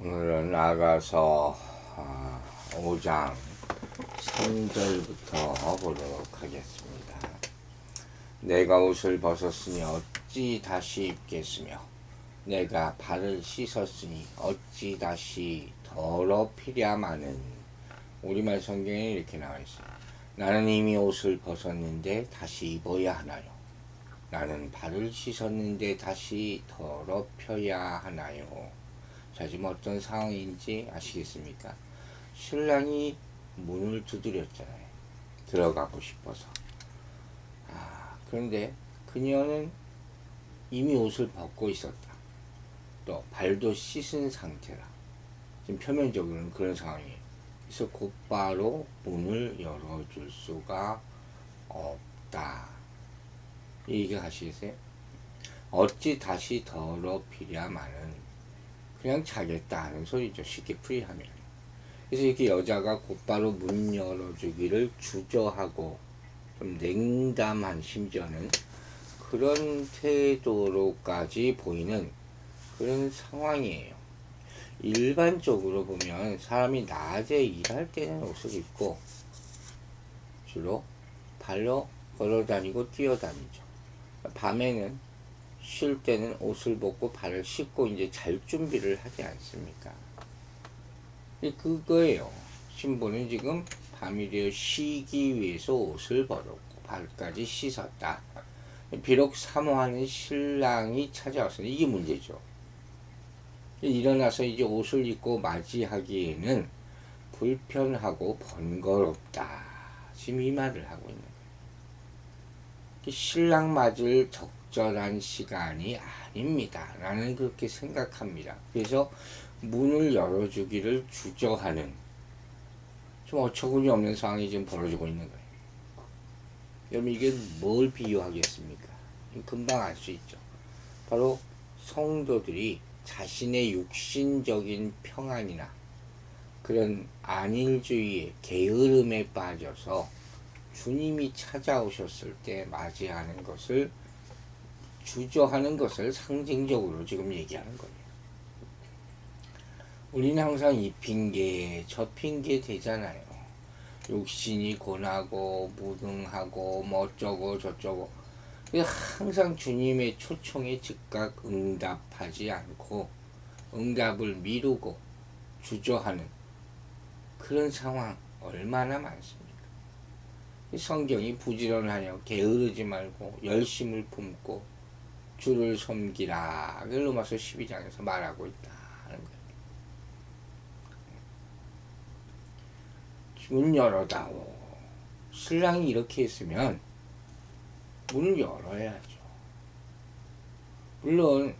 오늘은 나가서 5장 3절부터 보도록 하겠습니다. 내가 옷을 벗었으니 어찌 다시 입겠으며 내가 발을 씻었으니 어찌 다시 더럽히랴마는. 우리말 성경에 이렇게 나와 있어요. 나는 이미 옷을 벗었는데 다시 입어야 하나요? 나는 발을 씻었는데 다시 더럽혀야 하나요? 자, 지금 어떤 상황인지 아시겠습니까? 신랑이 문을 두드렸잖아요. 들어가고 싶어서. 그런데 그녀는 이미 옷을 벗고 있었다. 또 발도 씻은 상태라. 지금 표면적으로는 그런 상황이에요. 그래서 곧바로 문을 열어줄 수가 없다. 이 얘기 하시겠어요? 어찌 다시 더럽히랴마는 그냥 자겠다 하는 소리죠. 쉽게 풀이하면. 그래서 이렇게 여자가 곧바로 문 열어주기를 주저하고 좀 냉담한, 심지어는 그런 태도로까지 보이는 그런 상황이에요. 일반적으로 보면 사람이 낮에 일할 때는 옷을 입고 주로 발로 걸어다니고 뛰어다니죠. 밤에는 쉴 때는 옷을 벗고 발을 씻고 이제 잘 준비를 하지 않습니까? 그거예요. 신부는 지금 밤이 되어 쉬기 위해서 옷을 벗었고 발까지 씻었다. 비록 사모하는 신랑이 찾아왔으니 이게 문제죠. 일어나서 이제 옷을 입고 맞이하기에는 불편하고 번거롭다. 지금 이 말을 하고 있는 거예요. 신랑 맞을 적절한 시간이 아닙니다. 나는 그렇게 생각합니다. 그래서 문을 열어주기를 주저하는 좀 어처구니 없는 상황이 지금 벌어지고 있는 거예요. 여러분, 이게 뭘 비유하겠습니까? 금방 알 수 있죠. 바로 성도들이 자신의 육신적인 평안이나 그런 안일주의의 게으름에 빠져서 주님이 찾아오셨을 때 맞이하는 것을 주저하는 것을 상징적으로 지금 얘기하는 거예요. 우리는 항상 이 핑계 저 핑계 대잖아요. 육신이 고나고 무능하고 뭐 어쩌고 저쩌고. 항상 주님의 초청에 즉각 응답하지 않고 응답을 미루고 주저하는 그런 상황 얼마나 많습니까? 성경이 부지런하여 게으르지 말고 열심을 품고 주를 섬기라. 로마서 12장에서 말하고 있다는 거예요. 문 열어다오. 신랑이 이렇게 했으면 문을 열어야죠. 물론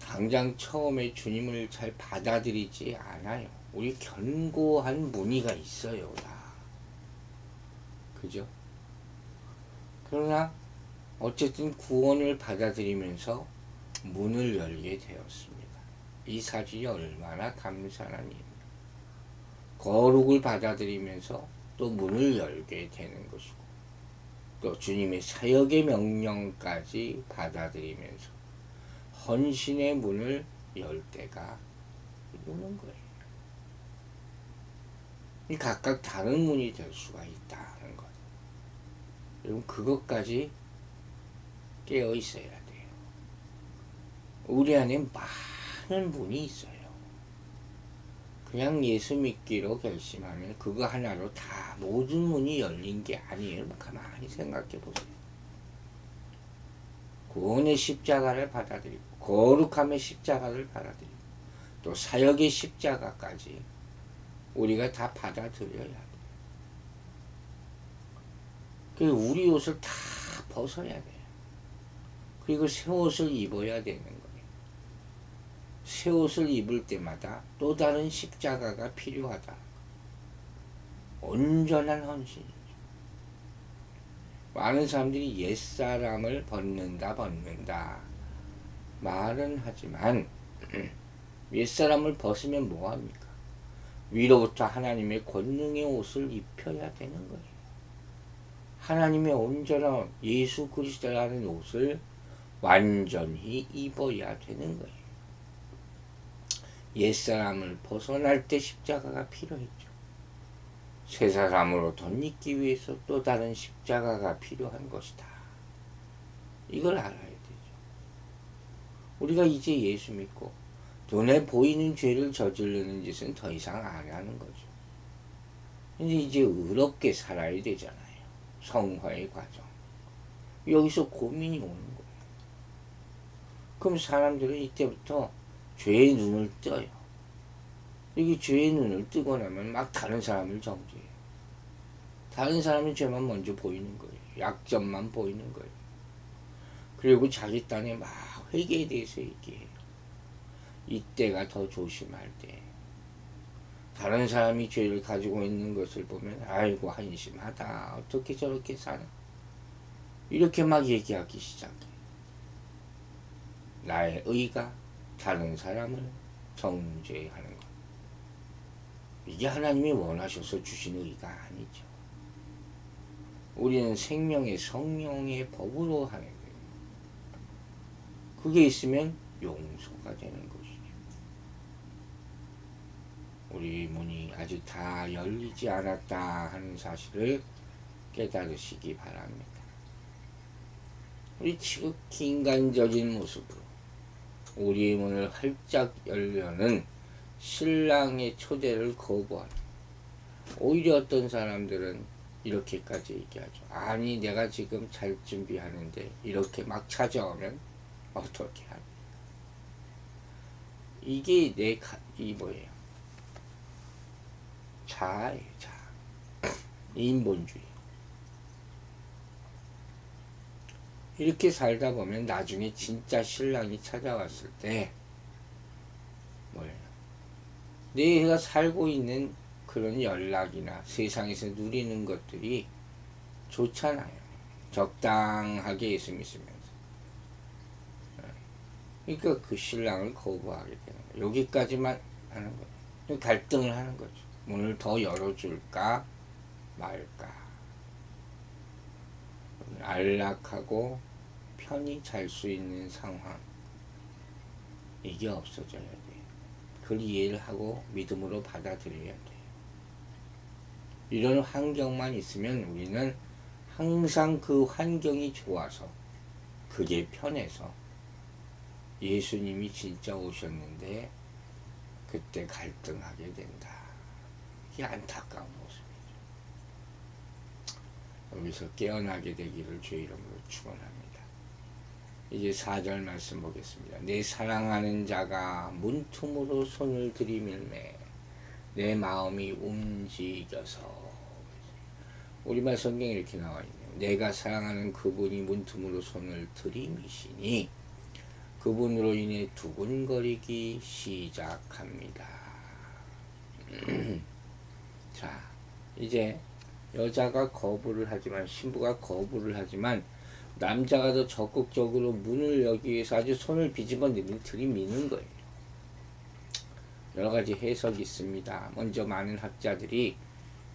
당장 처음에 주님을 잘 받아들이지 않아요. 우리 견고한 무늬가 있어요. 다. 그죠? 그러나 어쨌든 구원을 받아들이면서 문을 열게 되었습니다. 이 사실이 얼마나 감사한 일입니다. 거룩을 받아들이면서 또 문을 열게 되는 것이고 또 주님의 사역의 명령까지 받아들이면서 헌신의 문을 열 때가 오는 거예요. 각각 다른 문이 될 수가 있다는 것. 여러분, 그것까지 깨어 있어야 돼요. 우리 안에 많은 문이 있어요. 그냥 예수 믿기로 결심하면 그거 하나로 다 모든 문이 열린 게 아니에요. 가만히 생각해 보세요. 구원의 십자가를 받아들이고 거룩함의 십자가를 받아들이고 또 사역의 십자가까지 우리가 다 받아들여야 돼요. 그리고 우리 옷을 다 벗어야 돼요. 그리고 새 옷을 입어야 되는 거예요. 새 옷을 입을 때마다 또 다른 십자가가 필요하다. 온전한 헌신이죠. 많은 사람들이 옛사람을 벗는다 말은 하지만 옛사람을 벗으면 뭐합니까? 위로부터 하나님의 권능의 옷을 입혀야 되는 거예요. 하나님의 온전한 예수 그리스도라는 옷을 완전히 입어야 되는 거예요. 옛사람을 벗어날 때 십자가가 필요했죠. 새 사람으로 덧입기 위해서 또 다른 십자가가 필요한 것이다. 이걸 알아야 되죠. 우리가 이제 예수 믿고 눈에 보이는 죄를 저지르는 짓은 더 이상 안 하는 거죠. 근데 이제 의롭게 살아야 되잖아요. 성화의 과정. 여기서 고민이 오는 거예요. 그럼 사람들은 이때부터 죄의 눈을 떠요. 이게 죄의 눈을 뜨고 나면 막 다른 사람을 정죄해요. 다른 사람의 죄만 먼저 보이는 거예요. 약점만 보이는 거예요. 그리고 자기 딴에 막 회개에 대해서 얘기해요. 이때가 더 조심할 때. 다른 사람이 죄를 가지고 있는 것을 보면 아이고 한심하다. 어떻게 저렇게 사나. 이렇게 막 얘기하기 시작해요. 나의 의가 다른 사람을 정죄하는 것. 이게 하나님이 원하셔서 주신 의가 아니죠. 우리는 생명의 성령의 법으로 하는 거예요. 그게 있으면 용서가 되는 것이죠. 우리 문이 아직 다 열리지 않았다 하는 사실을 깨달으시기 바랍니다. 우리 지극히 인간적인 모습으로 우리의 문을 활짝 열려는 신랑의 초대를 거부하는, 오히려 어떤 사람들은 이렇게까지 얘기하죠. 아니 내가 지금 잘 준비하는데 이렇게 막 찾아오면 어떻게 합니까? 이게 이 뭐예요? 자아예요. 자아. 인본주의. 이렇게 살다 보면 나중에 진짜 신랑이 찾아왔을 때 뭐예요? 내가 살고 있는 그런 연락이나 세상에서 누리는 것들이 좋잖아요. 적당하게 예수 믿으면서. 그러니까 그 신랑을 거부하게 되는 거예요. 여기까지만 하는 거예요. 갈등을 하는 거죠. 문을 더 열어줄까 말까. 안락하고 편히 잘 수 있는 상황, 이게 없어져야 돼요. 그걸 이해를 하고 믿음으로 받아들여야 돼요. 이런 환경만 있으면 우리는 항상 그 환경이 좋아서, 그게 편해서 예수님이 진짜 오셨는데 그때 갈등하게 된다. 이게 안타까운 모습이죠. 여기서 깨어나게 되기를 주의 이름으로 축원합니다. 이제 4절 말씀 보겠습니다. 내 사랑하는 자가 문틈으로 손을 들이밀매 내 마음이 움직여서. 우리말 성경에 이렇게 나와 있네요. 내가 사랑하는 그분이 문틈으로 손을 들이미시니 그분으로 인해 두근거리기 시작합니다. 자, 이제 여자가 거부를 하지만, 신부가 거부를 하지만 남자가 더 적극적으로 문을 열기 위해서 아주 손을 비집어 들이미는 거예요. 여러 가지 해석이 있습니다. 먼저 많은 학자들이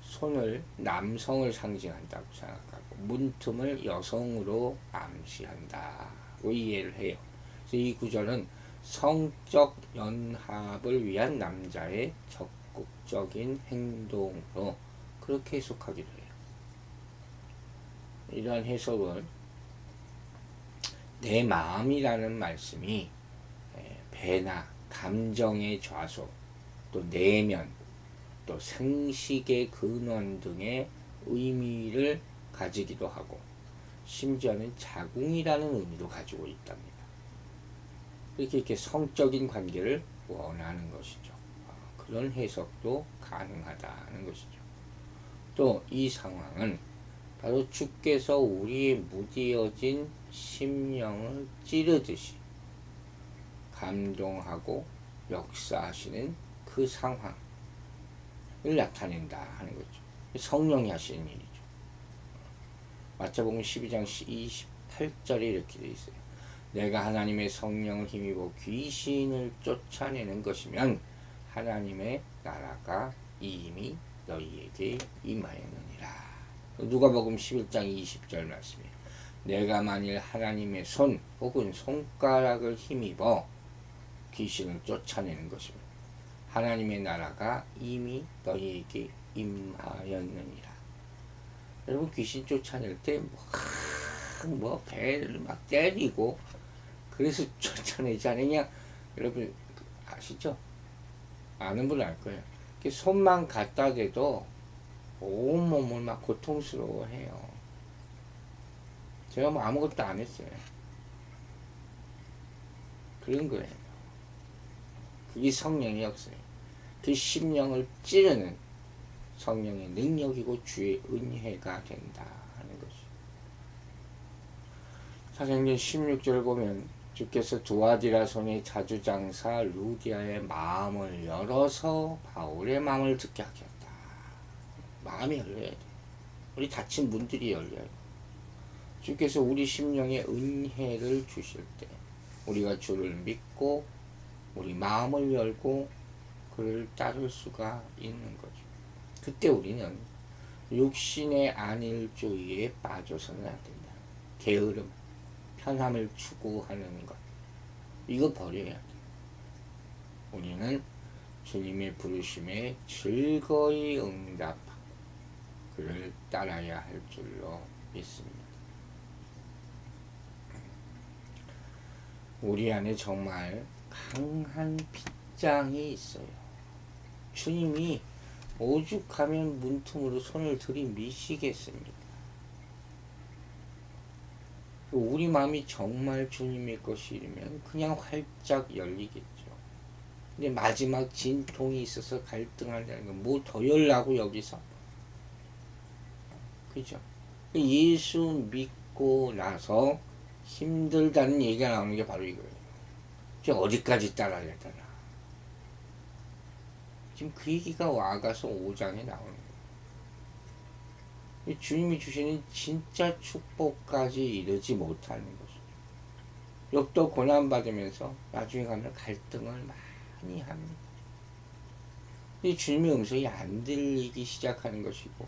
손을 남성을 상징한다고 생각하고 문틈을 여성으로 암시한다고 이해를 해요. 그래서 이 구절은 성적 연합을 위한 남자의 적극적인 행동으로 그렇게 해석하기도 해요. 이러한 해석은 내 마음이라는 말씀이 배나 감정의 좌소, 또 내면, 또 생식의 근원 등의 의미를 가지기도 하고 심지어는 자궁이라는 의미도 가지고 있답니다. 이렇게 성적인 관계를 원하는 것이죠. 그런 해석도 가능하다는 것이죠. 또 이 상황은 바로 주께서 우리의 무디어진 심령을 찌르듯이 감동하고 역사하시는 그 상황을 나타낸다 하는 거죠. 성령이 하시는 일이죠. 마태복음 12장 28절에 이렇게 되어 있어요. 내가 하나님의 성령을 힘입어 귀신을 쫓아내는 것이면 하나님의 나라가 이미 너희에게 임하였느니라. 누가복음 11장 20절 말씀이에요. 내가 만일 하나님의 손 혹은 손가락을 힘입어 귀신을 쫓아내는 것이면, 하나님의 나라가 이미 너희에게 임하였느니라. 여러분 귀신 쫓아낼 때 뭐 배를 막 때리고 그래서 쫓아내지 않느냐. 여러분 아시죠? 아는 분 알 거예요. 손만 갖다 대도 온몸을 막 고통스러워해요. 제가 뭐 아무것도 안 했어요. 그런 거예요. 그게 성령의 역사예요. 그 심령을 찌르는 성령의 능력이고 주의 은혜가 된다 하는 것이죠. 사도행전 16절 보면 주께서 두아디라 손의 자주장사 루디아의 마음을 열어서 바울의 마음을 듣게 하겠다. 마음이 열려야 돼. 우리 닫힌 문들이 열려요. 주께서 우리 심령에 은혜를 주실 때 우리가 주를 믿고 우리 마음을 열고 그를 따를 수가 있는 거죠. 그때 우리는 육신의 안일주의에 빠져서는 안 된다. 게으름, 편함을 추구하는 것, 이거 버려야 돼. 우리는 주님의 부르심에 즐거이 응답하고 그를 따라야 할 줄로 믿습니다. 우리 안에 정말 강한 빗장이 있어요. 주님이 오죽하면 문틈으로 손을 들이미시겠습니까? 우리 마음이 정말 주님의 것이면 그냥 활짝 열리겠죠. 근데 마지막 진통이 있어서 갈등한다는 건 뭐 더 열라고 여기서? 그죠? 예수 믿고 나서 힘들다는 얘기가 나오는 게 바로 이거예요. 지금 어디까지 따라야 되나? 지금 그 얘기가 와가서 5장에 나오는 거예요. 주님이 주시는 진짜 축복까지 이르지 못하는 것이죠. 욥도 고난받으면서 나중에 가면 갈등을 많이 합니다. 이 주님의 음성이 안 들리기 시작하는 것이고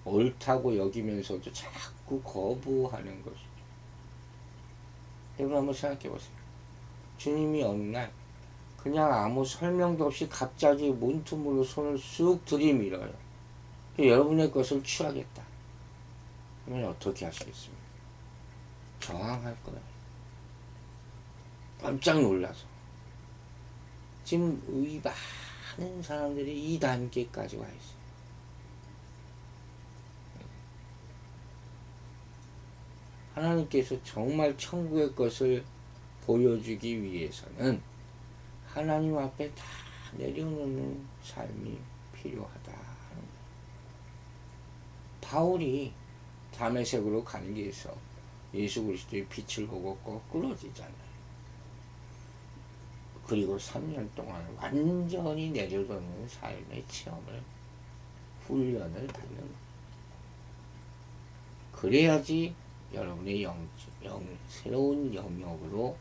옳다고 여기면서도 자꾸 거부하는 것이죠. 여러분 한번 생각해 보세요. 주님이 어느 날 그냥 아무 설명도 없이 갑자기 문틈으로 손을 쑥 들이밀어요. 여러분의 것을 취하겠다. 그러면 어떻게 하시겠습니까? 저항할 거예요. 깜짝 놀라서. 지금 많은 사람들이 이 단계까지 와 있어요. 하나님께서 정말 천국의 것을 보여주기 위해서는 하나님 앞에 다 내려놓는 삶이 필요하다. 바울이 다메섹으로 가는 길에서 예수 그리스도의 빛을 보고 거꾸러지잖아요. 그리고 3년 동안 완전히 내려놓는 삶의 체험을 훈련을 받는 거예요. 그래야지 여러분의 새로운 영역으로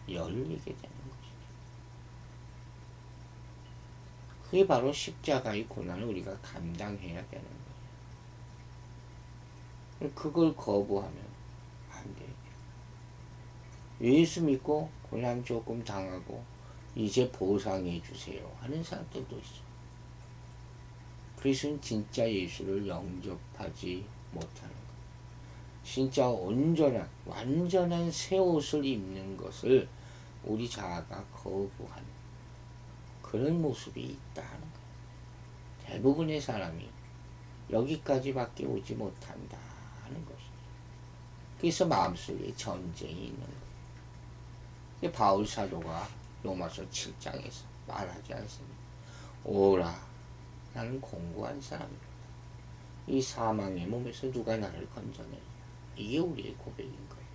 열리게 되는 것이죠. 그게 바로 십자가의 고난을 우리가 감당해야 되는 거예요. 그걸 거부하면 안 돼요. 예수 믿고 고난 조금 당하고 이제 보상해 주세요 하는 사람들도 있어요. 그래서 진짜 예수를 영접하지 못하는 거예요. 진짜 온전한 완전한 새 옷을 입는 것을 우리 자아가 거부하는 그런 모습이 있다는 거예요. 대부분의 사람이 여기까지밖에 오지 못한다 하는 것이죠. 그래서 마음속에 전쟁이 있는 거예요. 바울 사도가 로마서 7장에서 말하지 않습니다. 오라, 나는 공고한 사람이다. 이 사망의 몸에서 누가 나를 건져내냐. 이게 우리의 고백인 거예요.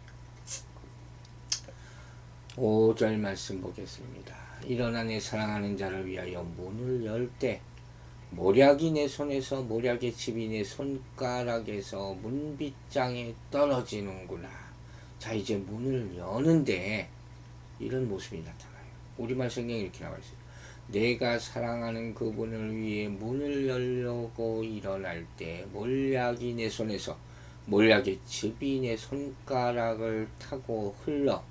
5절 말씀 보겠습니다. 일어나 내 사랑하는 자를 위하여 문을 열 때 모략이 내 손에서 모략의 칩이 내 손가락에서 문빗장에 떨어지는구나. 자, 이제 문을 여는데 이런 모습이 나타나요. 우리말 성경에 이렇게 나와 있어요. 내가 사랑하는 그분을 위해 문을 열려고 일어날 때 몰약이 내 손에서 몰약의 즙이 내 손가락을 타고 흘러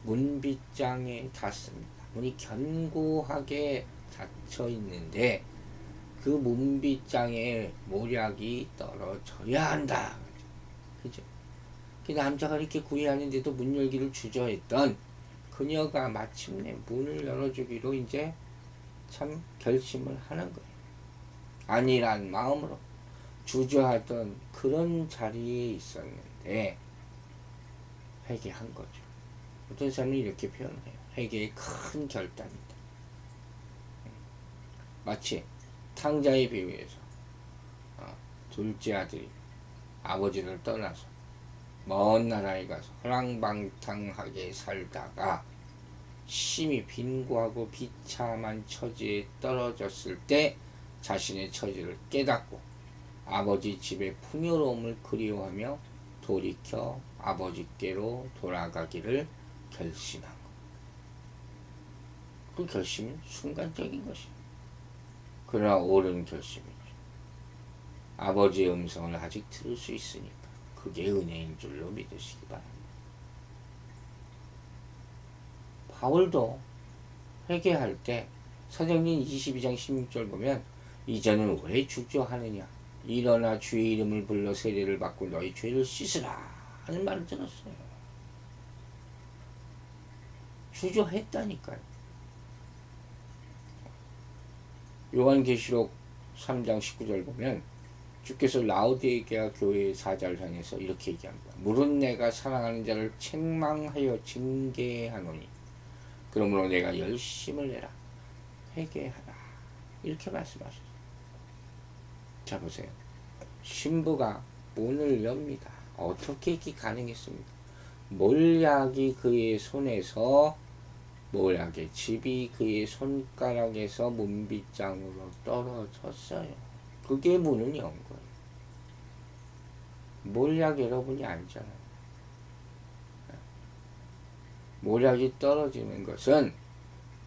문빗장에 닿습니다. 문이 견고하게 닫혀 있는데 그 문빗장에 모략이 떨어져야 한다. 그죠? 그 남자가 이렇게 구애하는데도 문 열기를 주저했던 그녀가 마침내 문을 열어주기로 이제 참 결심을 하는 거예요. 아니란 마음으로 주저하던 그런 자리에 있었는데 회개한 거죠. 어떤 사람은 이렇게 표현해요. 회개의 큰 결단이다. 마치 탕자의 비유에서 둘째 아들이 아버지를 떠나서 먼 나라에 가서 허랑방탕하게 살다가 심히 빈고하고 비참한 처지에 떨어졌을 때 자신의 처지를 깨닫고 아버지 집의 풍요로움을 그리워하며 돌이켜 아버지께로 돌아가기를 결심한 것. 그 결심은 순간적인 것이에요. 그러나 옳은 결심이죠. 아버지의 음성을 아직 들을 수 있으니까 그게 은혜인 줄로 믿으시기 바랍니다. 바울도 회개할 때 사도행전 22장 16절 보면 이제는 왜 주저하느냐 일어나 주의 이름을 불러 세례를 받고 너희 죄를 씻으라 하는 말을 들었어요. 주저했다니까요. 요한계시록 3장 19절 보면 주께서 라오디게아 교회의 사자를 향해서 이렇게 얘기합니다. 물은 내가 사랑하는 자를 책망하여 징계하노니 그러므로 내가 열심을 내라 회개하라 이렇게 말씀하셨어요. 자 보세요. 신부가 문을 엽니다. 어떻게 이렇게 가능했습니까? 몰약이 그의 손에서 몰약의 집이 그의 손가락에서 문빗장으로 떨어졌어요. 그게 문을 연 거예요. 몰약 여러분이 알잖아요. 몰약이 떨어지는 것은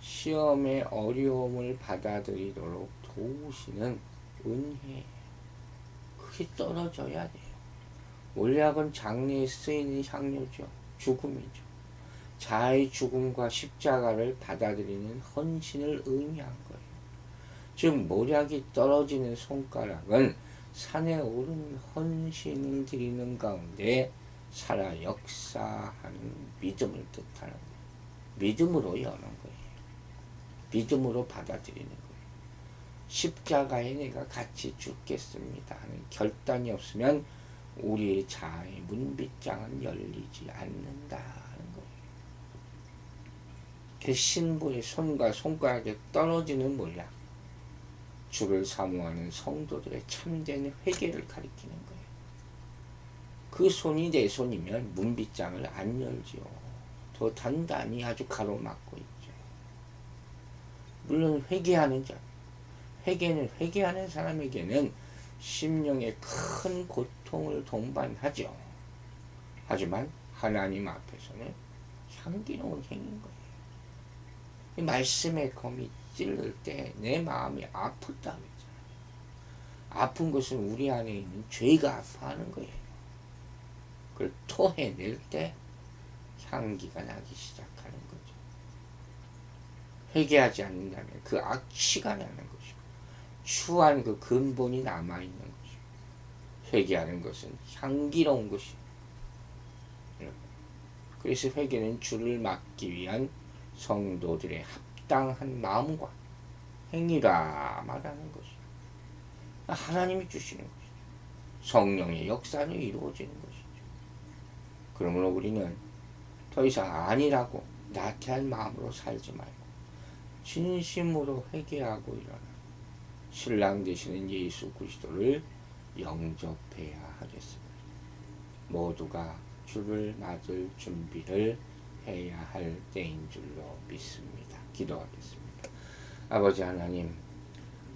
시험의 어려움을 받아들이도록 도우시는 은혜. 그게 떨어져야 돼요. 몰약은 장례에 쓰이는 향료죠. 죽음이죠. 자의 죽음과 십자가를 받아들이는 헌신을 의미한 거예요. 즉 몰약이 떨어지는 손가락은 산에 오른 헌신을 드리는 가운데 살아 역사하는 믿음을 뜻하는 거예요. 믿음으로 여는 거예요. 믿음으로 받아들이는 거예요. 십자가에 내가 같이 죽겠습니다 하는 결단이 없으면 우리의 자아의 문빗장은 열리지 않는다 하는 거예요. 그 신부의 손과 손가락에 떨어지는 몰약, 주를 사모하는 성도들의 참된 회개를 가리키는 거예요. 그 손이 내 손이면 문빗장을 안 열지요. 더 단단히 아주 가로막고 있죠. 물론 회개하는 자, 회개하는 사람에게는 심령의 큰 고통을 동반하죠. 하지만 하나님 앞에서는 향기로운 행인 거예요. 이 말씀의 검이 찔릴 때 내 마음이 아프다고 했잖아요. 아픈 것은 우리 안에 있는 죄가 아파하는 거예요. 그걸 토해낼 때 향기가 나기 시작하는 거죠. 회개하지 않는다면 그 악취가 나는 것이고 추한 그 근본이 남아있는 것이고 회개하는 것은 향기로운 것이에요. 그래서 회개는 주를 맡기 위한 성도들의 합당한 마음과 행위라 말하는 것이죠. 하나님이 주시는 것이죠. 성령의 역사는 이루어지는 것이죠. 그러므로 우리는 더 이상 아니라고 나태한 마음으로 살지 말고 진심으로 회개하고 일어나 신랑 되시는 예수 그리스도를 영접해야 하겠습니다. 모두가 주를 맞을 준비를 해야 할 때인 줄로 믿습니다. 기도하겠습니다. 아버지 하나님,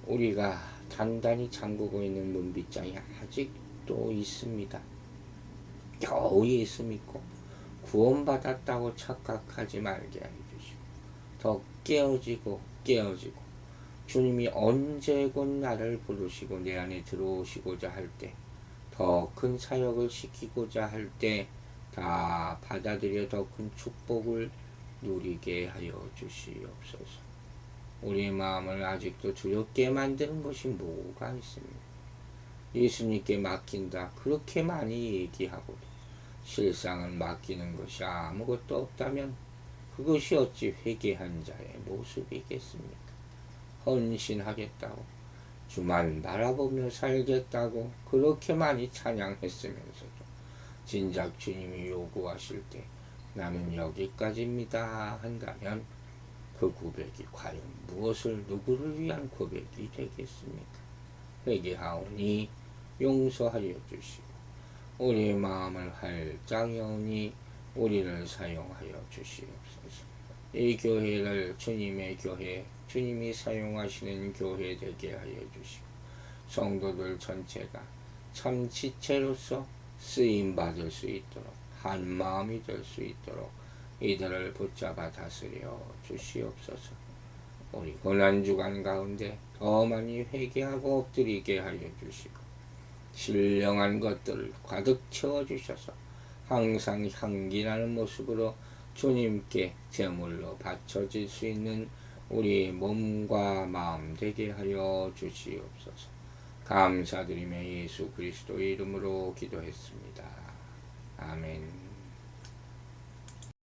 우리가 단단히 잠그고 있는 문빗장이 아직도 있습니다. 겨우 예수 믿고 구원받았다고 착각하지 말게 해주시고 더 깨어지고 주님이 언제건 나를 부르시고 내 안에 들어오시고자 할 때 더 큰 사역을 시키고자 할 때 다 받아들여 더 큰 축복을 누리게 하여 주시옵소서. 우리의 마음을 아직도 두렵게 만드는 것이 뭐가 있습니까? 예수님께 맡긴다. 그렇게 많이 얘기하고도 실상은 맡기는 것이 아무것도 없다면 그것이 어찌 회개한 자의 모습이겠습니까? 헌신하겠다고, 주만 바라보며 살겠다고 그렇게 많이 찬양했으면서도 진작 주님이 요구하실 때 나는 여기까지입니다 한다면 그 고백이 과연 무엇을 누구를 위한 고백이 되겠습니까? 회개하오니 용서하여 주시고 우리의 마음을 활짝 여니 우리를 사용하여 주시옵소서. 이 교회를 주님의 교회, 주님이 사용하시는 교회 되게 하여 주시고 성도들 전체가 참 지체로서 쓰임받을 수 있도록 한 마음이 될 수 있도록 이들을 붙잡아 다스려 주시옵소서. 우리 고난주간 가운데 더 많이 회개하고 엎드리게 하여 주시고 신령한 것들을 가득 채워주셔서 항상 향기나는 모습으로 주님께 제물로 바쳐질 수 있는 우리 몸과 마음 되게 하여 주시옵소서. 감사드리며 예수 그리스도의 이름으로 기도했습니다. 아멘.